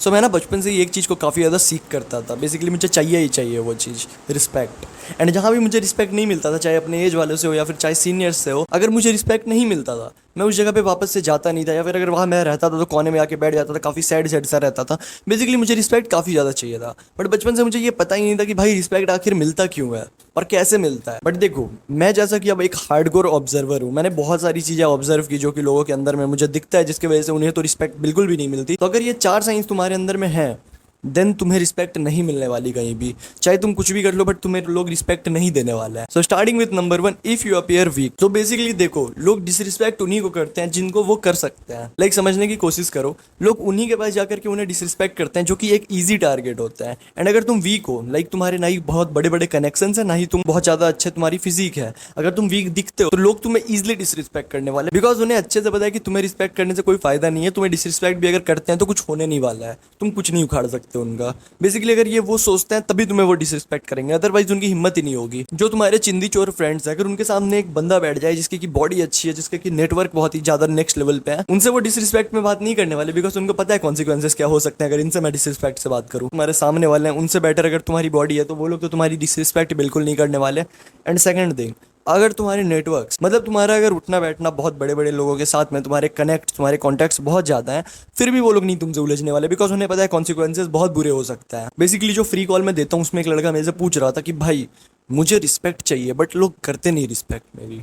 सो मैं ना बचपन से ही एक चीज़ को काफ़ी ज़्यादा सीख करता था। बेसिकली मुझे चाहिए ही चाहिए वो चीज़, रिस्पेक्ट। एंड जहाँ भी मुझे रिस्पेक्ट नहीं मिलता था, चाहे अपने एज वालों से हो या फिर चाहे सीनियर्स से हो, अगर मुझे रिस्पेक्ट नहीं मिलता था मैं उस जगह पे वापस से जाता नहीं था, या फिर अगर वहाँ मैं रहता था तो कोने में आके बैठ जाता था, काफ़ी सैड सैड सा रहता था। बेसिकली मुझे रिस्पेक्ट काफ़ी ज़्यादा चाहिए था, बट बचपन से मुझे ये पता ही नहीं था कि भाई रिस्पेक्ट आखिर मिलता क्यों है और कैसे मिलता है। बट देखो, मैं जैसा कि अब एक हार्डकोर ऑब्जर्वर हूँ, मैंने बहुत सारी चीज़ें ऑब्जर्व की जो कि लोगों के अंदर में मुझे दिखता है, जिसकी वजह से उन्हें तो रिस्पेक्ट बिल्कुल भी नहीं मिलती। तो अगर ये चार साइंस तुम्हारे अंदर में है, देन तुम्हें रिस्पेक्ट नहीं मिलने वाली कहीं भी, चाहे तुम कुछ भी कर लो, बट तुम्हें लोग रिस्पेक्ट नहीं देने वाला है। So starting with number 1, if you appear weak. तो बेसिकली देखो, लोग डिसरिस्पेक्ट उन्हीं को करते हैं जिनको वो कर सकते हैं। लाइक समझने की कोशिश करो, लोग उन्हीं के पास जाकर के उन्हें डिसरिस्पेक्ट करते हैं जो कि एक ईजी टारगेट होता है। एंड अगर तुम वीक हो, लाइक तुम्हारे ना ही बहुत बड़े बड़े कनेक्शन है, ना ही तुम बहुत ज्यादा अच्छे तुम्हारी फिजिक है, अगर तुम वीक दिखते हो तो लोग तुम्हें इजिली डिसरिस्पेक्ट करने वाले, बिकॉज उन्हें अच्छे से पता है कि तुम्हें रिस्पेक्ट करने से कोई फायदा नहीं है। तुम्हें डिसरिस्पेक्ट भी अगर करते हैं तो कुछ होने नहीं वाला है, तुम कुछ नहीं उखाड़ सकते उनका। बेसिकली अगर ये वो सोचते हैं तभी तुम्हें वो डिसरिस्पेक्ट करेंगे, अदरवाइज उनकी हिम्मत ही नहीं होगी। जो तुम्हारे चिंदी चोर फ्रेंड्स हैं, अगर उनके सामने एक बंदा बैठ जाए जिसकी की बॉडी अच्छी है, जिसके की नेटवर्क बहुत ही ज्यादा नेक्स्ट लेवल पे है, उनसे वो डिसरिस्पेक्ट में बात नहीं करने वाले, बिकॉज उनको पता है कॉन्सिक्वेंसेस क्या हो सकते हैं अगर इनसे मैं डिसरिस्पेक्ट से बात करूँ। तुम्हारे सामने वाले हैं, उनसे बेटर अगर तुम्हारी बॉडी है तो वो लोग तो तुम्हारी डिसरिस्पेक्ट बिल्कुल नहीं करने वाले। एंड सेकंड थिंग, अगर तुम्हारे नेटवर्क्स, मतलब तुम्हारा अगर उठना बैठना बहुत बड़े बड़े लोगों के साथ में, तुम्हारे कनेक्ट, तुम्हारे कॉन्टैक्ट्स बहुत ज़्यादा हैं, फिर भी वो लोग नहीं तुमसे उलझने वाले, बिकॉज उन्हें पता है कॉन्सिक्वेंसेस बहुत बुरे हो सकता है। बेसिकली जो फ्री कॉल मैं देता हूँ उसमें एक लड़का मेरे से पूछ रहा था कि भाई मुझे रिस्पेक्ट चाहिए बट लोग करते नहीं रिस्पेक्ट मेरी।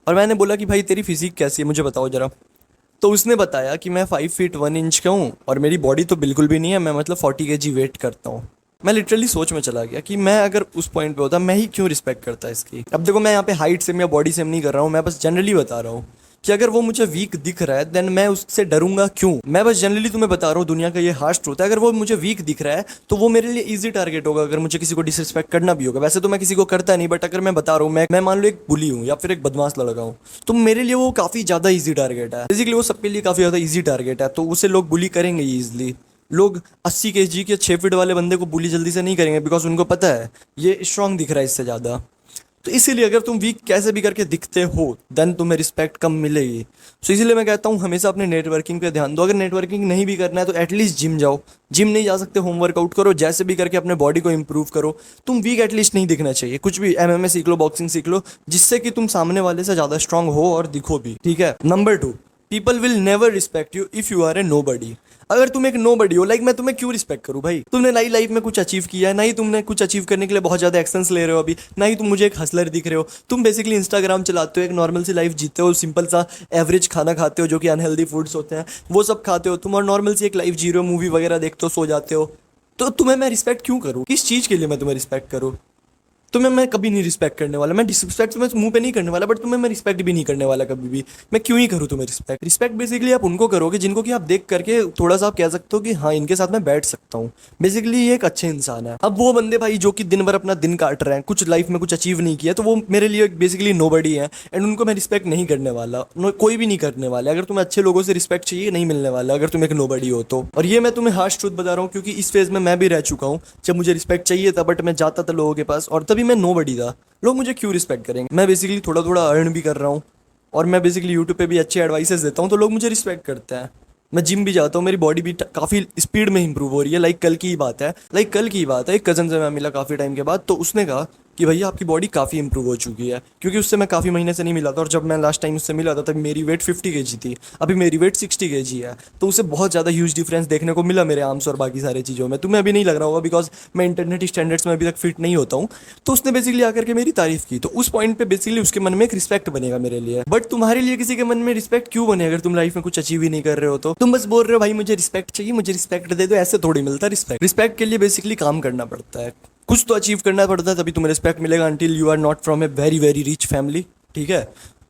और मैंने बोला कि भाई तेरी फिजिक कैसी है, मुझे बताओ जरा। तो उसने बताया कि मैं 5 फीट 1 इंच का हूँ और मेरी बॉडी तो बिल्कुल भी नहीं है, मैं मतलब 40 kg वेट करता हूँ। मैं लिटरली सोच में चला गया कि मैं अगर उस पॉइंट पे होता मैं ही क्यों रिस्पेक्ट करता इसकी। अब देखो, मैं यहाँ पे हाइट से या बॉडी से नहीं कर रहा हूँ, मैं बस जनरली बता रहा हूँ कि अगर वो मुझे वीक दिख रहा है देन मैं उससे डरूंगा क्यों। मैं बस जनरली तुम्हें बता रहा हूँ, दुनिया का ये हार्श ट्रूथ है। अगर वो मुझे वीक दिख रहा है तो वो मेरे लिए इजी टारगेट होगा अगर मुझे किसी को डिसरिस्पेक्ट करना भी होगा। वैसे तो मैं किसी को करता नहीं, बट अगर मैं बता रहा हूँ, मैं मान लो एक बुली हूँ या फिर एक बदमाश लड़का हूँ, तो मेरे लिए वो काफी ज्यादा ईजी टारगेट है। बेसिकली वो सबके लिए काफी ज्यादा ईजी टारगेट है, तो उसे लोग बुली करेंगे ईजिली। लोग 80 kg के 6 फीट वाले बंदे को बुली जल्दी से नहीं करेंगे, बिकॉज उनको पता है ये स्ट्रांग दिख रहा है इससे ज़्यादा। तो इसीलिए अगर तुम वीक कैसे भी करके दिखते हो देन तुम्हें रिस्पेक्ट कम मिलेगी। सो इसीलिए मैं कहता हूँ हमेशा अपने नेटवर्किंग पे ध्यान दो। अगर नेटवर्किंग नहीं भी करना है तो एटलीस्ट जिम जाओ, जिम नहीं जा सकते होम वर्कआउट करो, जैसे भी करके अपने बॉडी को इंप्रूव करो। तुम वीक एटलीस्ट नहीं दिखना चाहिए, कुछ भी MMA सीख लो, बॉक्सिंग सीख लो, जिससे कि तुम सामने वाले से ज़्यादा स्ट्रांग हो और दिखो भी, ठीक है। Number 2, people will never respect you if you are a nobody. अगर तुम एक नो बडी हो, लाइक मैं तुम्हें क्यों रिस्पेक्ट करूं भाई? तुमने नई लाइफ में कुछ अचीव किया है, ना ही तुमने कुछ अचीव करने के लिए बहुत ज्यादा एक्शंस ले रहे हो अभी, ना ही तुम मुझे एक हसलर दिख रहे हो। तुम बेसिकली इंस्टाग्राम चलाते हो, एक नॉर्मल सी लाइफ जीते हो, सिंपल सा एवरेज खाना खाते हो जो कि अनहेल्दी फूड्स होते हैं, वो सब खाते हो तुम, और नॉर्मल सी एक लाइफ जी रहे हो, मूवी वगैरह देखते हो, सो जाते हो। तो तुम्हें मैं रिस्पेक्ट क्यों करूँ? किस चीज़ के लिए मैं तुम्हें रिस्पेक्ट करूँ? तुम्हें मैं कभी नहीं रिस्पेक्ट करने वाला, मैं डिसरिस्पेक्ट मैं मुंह पे नहीं करने वाला, बट तुम्हें मैं रिस्पेक्ट भी नहीं करने वाला कभी भी। मैं क्यों ही करूँ तुम्हें रिस्पेक्ट? रिस्पेक्ट बेसिकली आप उनको करोगे जिनको कि आप देख करके थोड़ा सा आप कह सकते हो कि हाँ इनके साथ मैं बैठ सकता हूँ, बेसिकली ये एक अच्छे इंसान है। अब वो बंदे भाई जो कि दिन भर अपना दिन काट रहे हैं, कुछ लाइफ में कुछ अचीव नहीं किया, तो वो मेरे लिए बेसिकली नोबडी है, एंड उनको मैं रिस्पेक्ट नहीं करने वाला, कोई भी नहीं करने वाला। अगर तुम्हें अच्छे लोगों से रिस्पेक्ट चाहिए, नहीं मिलने वाला अगर तुम एक नोबडी हो तो। और ये मैं तुम्हें हार्श ट्रूथ बता रहा हूँ क्योंकि इस फेज में मैं भी रह चुका हूँ, जब मुझे रिस्पेक्ट चाहिए था बट मैं जाता था लोगों के पास और तभी मैं नोबडी था। लोग मुझे क्यों रिस्पेक्ट करेंगे? मैं बेसिकली थोड़ा थोड़ा अर्न भी कर रहा हूँ और मैं बेसिकली यूट्यूब पे भी अच्छे एडवाइसेस देता हूँ, तो लोग मुझे रिस्पेक्ट करते हैं। मैं जिम भी जाता हूँ, मेरी बॉडी भी काफ़ी स्पीड में इंप्रूव हो रही है। लाइक कल की ही बात है, एक कज़न से मैं मिला काफ़ी टाइम के बाद, तो उसने कहा कि भैया आपकी बॉडी काफ़ी इंप्रूव हो चुकी है, क्योंकि उससे मैं काफ़ी महीने से नहीं मिला था, और जब मैं लास्ट टाइम उससे मिला था तब मेरी वेट 50 kg थी, अभी मेरी वेट 60 kg है। तो उसे बहुत ज़्यादा ह्यूज डिफरेंस देखने को मिला मेरे आर्म्स और बाकी सारी चीज़ों में। तुम्हें अभी नहीं लग रहा होगा बिकॉज मैं इंटरनेट स्टैंडर्ड्स में अभी तक फिट नहीं होता हूँ। तो उसने बेसिकली आकर के मेरी तारीफ की, तो उस पॉइंट पे बेसिकली उसके मन में एक रिस्पेक्ट बनेगा मेरे लिए। बट तुम्हारे लिए किसी के मन में रिस्पेक्ट क्यों बने अगर तुम लाइफ में कुछ अचीव ही नहीं कर रहे हो? तो तुम बस बोल रहे हो भाई मुझे रिस्पेक्ट चाहिए, मुझे रिस्पेक्ट दे दो, ऐसे थोड़ी मिलता रिस्पेक्ट। रिस्पेक्ट के लिए बेसिकली काम करना पड़ता है, कुछ तो अचीव करना पड़ता है, तभी तुम्हें रिस्पेक्ट मिलेगा। Until you are not from a very very rich family, ठीक है।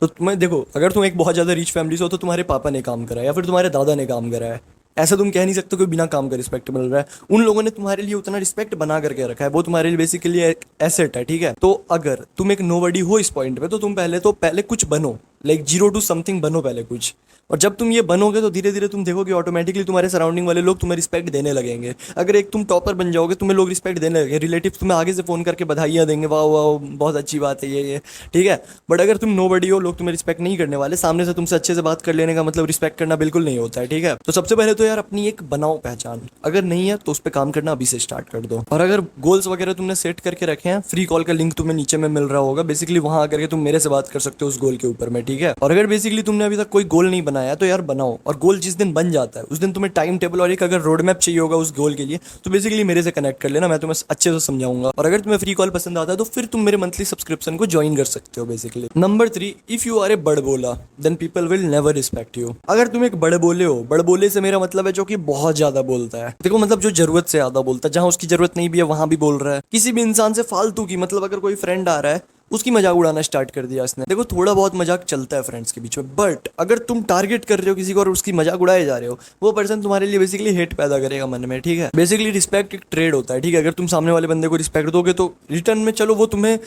तो तुम्हें देखो, अगर तुम एक बहुत ज़्यादा रिच फैमिली से हो तो तुम्हारे पापा ने काम करा है या फिर तुम्हारे दादा ने काम करा है। ऐसा तुम कह नहीं सकते कि बिना काम का रिस्पेक्ट मिल रहा है। उन लोगों ने तुम्हारे लिए उतना रिस्पेक्ट बना करके रखा है, वो तुम्हारे लिए बेसिकली एक एसेट है, ठीक है। तो अगर तुम एक नोबडी हो इस पॉइंट पे, तो तुम पहले कुछ बनो, लाइक जीरो टू समथिंग बनो पहले कुछ, और जब तुम ये बनोगे तो धीरे धीरे तुम देखोगे ऑटोमेटिकली तुम्हारे सराउंडिंग वाले लोग तुम्हें रिस्पेक्ट देने लगेंगे। अगर एक तुम टॉपर बन जाओगे तुम्हें लोग रिस्पेक्ट देने लगेंगे, रिलेटिव तुम्हें आगे से फ़ोन करके बधाइयाँ देंगे, वाह वाह बहुत अच्छी बात है ये, ठीक है। बट अगर तुम नोबडी हो, लोग तुम्हें रिस्पेक्ट नहीं करने वाले, सामने से तुमसे अच्छे से बात कर लेने का मतलब रिस्पेक्ट करना बिल्कुल नहीं होता है, ठीक है। तो सबसे पहले तो यार अपनी एक बनाओ पहचान, अगर नहीं है तो उस पर काम करना अभी से स्टार्ट कर दो। और अगर गोल्स वगैरह तुमने सेट करके रखे हैं, फ्री कॉल का लिंक तुम्हें नीचे में मिल रहा होगा, बेसिकली वहां आकर के तुम मेरे से बात कर सकते हो उस गोल के ऊपर में, ठीक है। और अगर बेसिकली तुमने अभी तक कोई गोल नहीं बनाया तो यार बनाओ, और गोल जिस दिन बन जाता है उस दिन तुम्हें टाइम टेबल और एक अगर रोड मैप चाहिए होगा उस गोल के लिए तो बेसिकली मेरे से कनेक्ट कर लेना, मैं तुम्हें अच्छे से समझाऊंगा। और अगर तुम्हें फ्री कॉल पसंद आता है तो फिर तुम मेरे मंथली सब्सक्रिप्शन को ज्वाइन कर सकते हो basically. Number 3, if you are a बड़ बोला then people will never respect you. अगर तुम एक बड़े बोले हो, बड़े बोले से मेरा मतलब है जो कि बहुत ज्यादा बोलता है, देखो मतलब जो जरूरत से ज्यादा बोलता है, जहां उसकी जरूरत नहीं भी है वहां भी बोल रहा है, किसी भी इंसान से फालतू की, मतलब अगर कोई फ्रेंड आ रहा है उसकी मजाक उड़ाना स्टार्ट कर दिया इसने। देखो थोड़ा बहुत मजाक चलता है फ्रेंड्स के बीच में, बट अगर तुम टारगेट कर रहे हो किसी को और उसकी मजाक उड़ाए जा रहे हो, वो पर्सन तुम्हारे लिए बेसिकली हेट पैदा करेगा मन में, ठीक है। बेसिकली रिस्पेक्ट एक ट्रेड होता है, ठीक है। अगर तुम सामने वाले बंदे को रिस्पेक्ट दोगे तो रिटर्न में चलो वो तुम्हें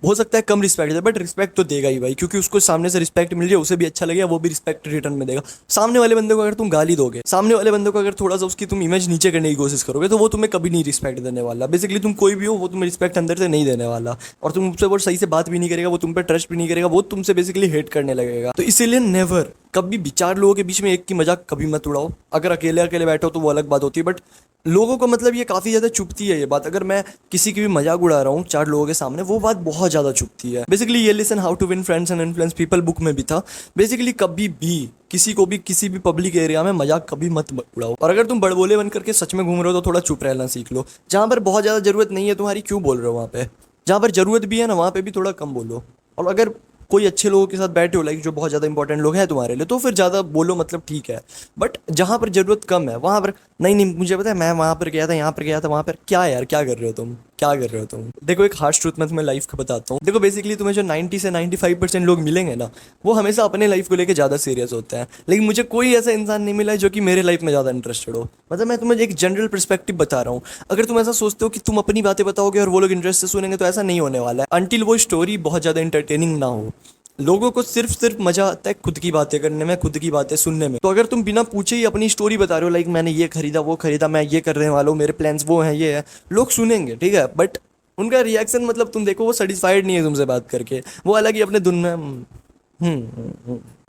हो सकता है कम रिस्पेक्ट दे, बट रिस्पेक्ट तो देगा ही भाई, क्योंकि उसको सामने से रिस्पेक्ट मिल रही है, उसे भी अच्छा लगेगा, वो भी रिस्पेक्ट रिटर्न में देगा। सामने वाले बंदे को अगर तुम गाली दोगे, सामने वाले बंदे को अगर थोड़ा सा उसकी तुम इमेज नीचे करने की कोशिश करोगे तो वो तुम्हें कभी नहीं रिस्पेक्ट देने वाला। बेसिकली तुम कोई भी हो, वो तुम्हें रिस्पेक्ट अंदर से नहीं देने वाला, और तुम उससे वो सही से बात भी नहीं करेगा, वो तुम पे ट्रस्ट भी नहीं करेगा, वो तुमसे बेसिकली हेट करने लगेगा। तो इसीलिए नेवर कभी भी 4 लोगों के बीच में एक की मजाक कभी मत उड़ाओ। अगर अकेले अकेले बैठो तो वो अलग बात होती है, बट लोगों को मतलब ये काफ़ी ज़्यादा चुभती है ये बात। अगर मैं किसी की भी मजाक उड़ा रहा हूँ 4 लोगों के सामने, वो बात बहुत ज़्यादा चुभती है। बेसिकली ये listen how to win friends and influence people book में भी था। बेसिकली कभी भी किसी को भी किसी भी पब्लिक एरिया में मजाक कभी मत उड़ाओ। और अगर तुम बड़बोले बन करके सच में घूम रहे हो तो थोड़ा चुप रहना सीख लो। जहाँ पर बहुत ज़्यादा ज़रूरत नहीं है तुम्हारी, क्यों बोल रहे हो वहाँ पे? जहाँ पर ज़रूरत भी है ना, वहाँ पे भी थोड़ा कम बोलो। और अगर कोई अच्छे लोगों के साथ बैठे हो, लाइक जो बहुत ज़्यादा इंपॉर्टेंट लोग हैं तुम्हारे लिए, तो फिर ज़्यादा बोलो, मतलब ठीक है। बट जहाँ पर ज़रूरत कम है वहाँ पर नहीं नहीं, मुझे पता है मैं वहाँ पर गया था, यहाँ पर गया था, वहाँ पर क्या यार, क्या कर रहे हो तुम, क्या कर रहे हो तुम? देखो एक हार्श ट्रूथ मैं तुम्हें लाइफ का बताता हूँ। देखो बेसिकली तुम्हें जो 90 से 95% लोग मिलेंगे ना, वो हमेशा अपने लाइफ को लेकर ज़्यादा सीरियस होते हैं, लेकिन मुझे कोई ऐसा इंसान नहीं मिला है जो कि मेरे लाइफ में ज़्यादा इंटरेस्टेड हो। मतलब मैं तुम्हें एक जनरल पर्सपेक्टिव बता रहा हूँ। अगर तुम ऐसा सोचते हो कि तुम अपनी बातें बताओगे और वो लोग इंटरेस्ट से सुनेंगे, तो ऐसा नहीं होने वाला है अनटिल वो स्टोरी बहुत ज़्यादा इंटरटेनिंग ना हो। लोगों को सिर्फ मजा आता है खुद की बातें करने में, खुद की बातें सुनने में। तो अगर तुम बिना पूछे ही अपनी स्टोरी बता रहे हो, लाइक मैंने ये खरीदा, वो खरीदा, मैं ये करने वाला हूँ, मेरे प्लान्स वो हैं, ये है, लोग सुनेंगे, ठीक है। बट उनका रिएक्शन मतलब तुम देखो वो सेटिस्फाइड नहीं है तुमसे बात करके, वो अलग ही अपने धुन में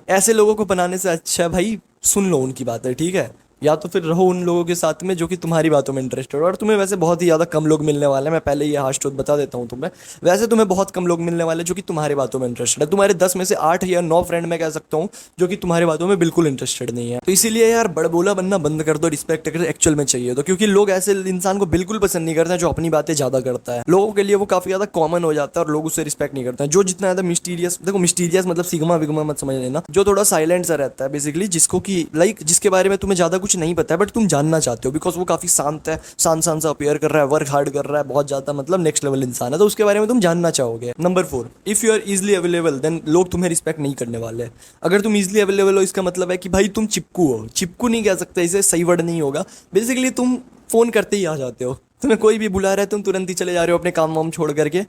ऐसे लोगों को बनाने से अच्छा भाई सुन लो उनकी बातें, ठीक है। या तो फिर रहो उन लोगों के साथ में जो कि तुम्हारी बातों में इंटरेस्टेड हो। और तुम्हें वैसे बहुत ही ज़्यादा कम लोग मिलने वाले हैं, मैं पहले ये हार्श ट्रूथ बता देता हूँ तुम्हें। वैसे तुम्हें बहुत कम लोग मिलने वाले जो कि तुम्हारी बातों में इंटरेस्टेड है। तुम्हारे 10 में से 8 या 9 फ्रेंड मैं कह सकता हूँ जो कि तुम्हारी बातों में बिल्कुल इंटरेस्टेड नहीं है। तो इसीलिए यार बड़बोला बनना बंद कर दो, रिस्पेक्ट अगर एक्चुअल में चाहिए तो, क्योंकि लोग ऐसे इंसान को बिल्कुल पसंद नहीं करते हैं जो अपनी बातें ज़्यादा करता है। लोगों के लिए वो काफ़ी ज़्यादा कॉमन हो जाता है और लोग उससे रिस्पेक्ट नहीं करते हैं। जो जितना ज़्यादा मिस्टीरियस, देखो मिस्टीरियस मतलब सिग्मा विग्मा मत समझ लेना, जो थोड़ा साइलेंट सा रहता है बेसिकली, जिसको कि लाइक जिसके बारे में तुम्हें ज़्यादा कुछ नहीं पता है बट तुम जानना चाहते हो, बिकॉज वो काफी शांत है, शांत शांत सा अपियर कर रहा है, वर्क हार्ड कर रहा है, बहुत ज्यादा मतलब नेक्स्ट लेवल इंसान है, तो उसके बारे में तुम जानना चाहोगे। Number 4, if you are easily available then लोग तुम्हें रिस्पेक्ट नहीं करने वाले। अगर तुम इजिली अवेलेबल हो इसका मतलब है कि भाई तुम चिपकू हो। चिपकू नहीं कह सकते, इसे सही वर्ड नहीं होगा। बेसिकली तुम फोन करते ही आ जाते हो, तुम्हें कोई भी बुला रहा है तुम तुरंत ही चले जा रहे हो अपने काम वाम छोड़ करके,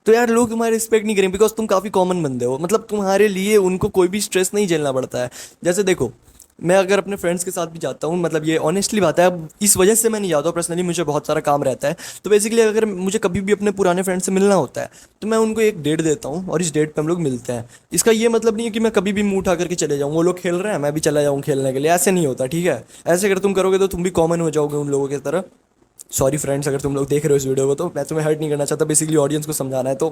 तो यार लोग तुम्हारे रिस्पेक्ट नहीं करेंगे बिकॉज तुम काफ़ी कॉमन बंदे हो। मतलब तुम्हारे लिए उनको कोई भी स्ट्रेस नहीं झेलना पड़ता है। जैसे देखो मैं अगर अपने फ्रेंड्स के साथ भी जाता हूँ, मतलब ये ऑनेस्टली बात है, अब इस वजह से मैं नहीं जाता हूँ पर्सनली, मुझे बहुत सारा काम रहता है। तो बेसिकली अगर मुझे कभी भी अपने पुराने फ्रेंड से मिलना होता है तो मैं उनको एक डेट देता हूँ और इस डेट पे हम लोग मिलते हैं। इसका ये मतलब नहीं है कि मैं कभी भी मुंह उठा करके चले जाऊँ, वो लोग खेल रहे हैं मैं भी चला जाऊँ खेलने के लिए, ऐसे नहीं होता, ठीक है। ऐसे अगर तुम करोगे तो तुम भी कॉमन हो जाओगे उन लोगों की तरह। सॉरी फ्रेंड्स अगर तुम लोग देख रहे हो इस वीडियो को, तो मैं तुम्हें हर्ट नहीं करना चाहता, बेसिकली ऑडियंस को समझाना है। तो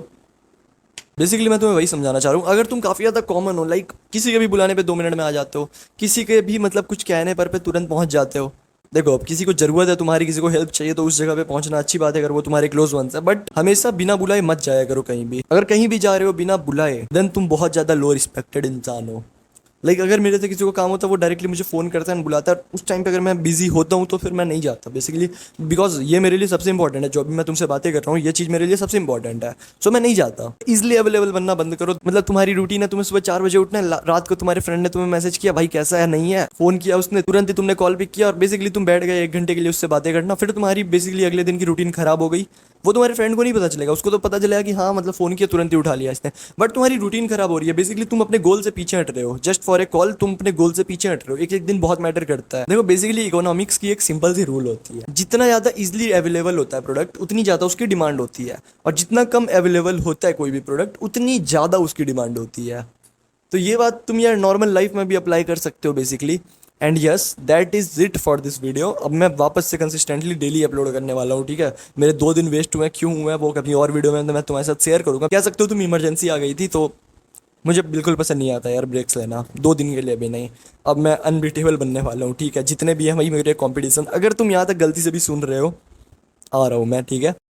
बेसिकली मैं तुम्हें वही समझाना चाह रहा हूँ, अगर तुम काफ़ी ज़्यादा कॉमन हो, लाइक किसी के भी बुलाने पे 2 मिनट में आ जाते हो, किसी के भी मतलब कुछ कहने पर पे तुरंत पहुँच जाते हो। देखो अब किसी को ज़रूरत है तुम्हारी, किसी को हेल्प चाहिए, तो उस जगह पे पहुंचना अच्छी बात है अगर वो तुम्हारे क्लोज वंस है, बट हमेशा बिना बुलाए मत जाया करो कहीं भी। अगर कहीं भी जा रहे हो बिना बुलाए देन तुम बहुत ज़्यादा लो रिस्पेक्टेड इंसान हो। लाइक अगर मेरे से किसी को काम होता है वो डायरेक्टली मुझे फ़ोन करता है, बुलाता है, उस टाइम पे अगर मैं बिजी होता हूँ तो फिर मैं नहीं जाता बेसिकली, बिकॉज ये मेरे लिए सबसे इंपॉर्टेंट है। जो अभी मैं तुमसे बातें कर रहा हूँ ये चीज़ मेरे लिए सबसे इंपॉर्टेंट है, सो मैं नहीं जाता। इजिली अवेलेबल बनना बंद करो। मतलब तुम्हारी रूटीन है तुम्हें सुबह 4 बजे उठना है, रात को तुम्हारे फ्रेंड ने तुम्हें मैसेज किया भाई कैसा है, नहीं है, फ़ोन किया उसने, तुरंत ही तुमने कॉल पिक किया और बेसिकली तुम बैठ गए 1 घंटे के लिए उससे बातें करना, फिर तुम्हारी बेसिकली अगले दिन की रूटीन खराब हो गई। वो तुम्हारे फ्रेंड को नहीं पता चलेगा, उसको तो पता चलेगा कि हाँ मतलब फ़ोन किया तुरंत ही उठा लिया इसने, बट तुम्हारी रूटीन खराब हो रही है। बेसिकली तुम अपने गोल से पीछे हट रहे हो, जस्ट फॉर ए कॉल तुम अपने गोल से पीछे हट रहे हो। एक एक दिन बहुत मैटर करता है। देखो बेसिकली इकोनॉमिक्स की एक सिंपल सी रूल होती है, जितना ज़्यादा इजिली अवेलेबल होता है प्रोडक्ट उतनी ज़्यादा उसकी डिमांड होती है, और जितना कम अवेलेबल होता है कोई भी प्रोडक्ट उतनी ज़्यादा उसकी डिमांड होती है। तो ये बात तुम यार नॉर्मल लाइफ में भी अप्लाई कर सकते हो basically. And yes that is it for this video. अब मैं वापस से कंसिस्टेंटली डेली अपलोड करने वाला हूँ, ठीक है। मेरे 2 दिन वेस्ट हुए, क्यों हुए वो कभी और वीडियो में तो मैं तुम्हारे साथ शेयर करूँगा। कह सकते हो तुम इमरजेंसी आ गई थी, तो मुझे बिल्कुल पसंद नहीं आता यार ब्रेक्स लेना 2 दिन के लिए भी नहीं। अब मैं अनबीटेबल बनने वाला हूँ, ठीक है। जितने भी हैं वही मेरे कंपटीशन, अगर तुम यहाँ तक गलती से भी सुन रहे हो, आ रहा हूँ मैं, ठीक है।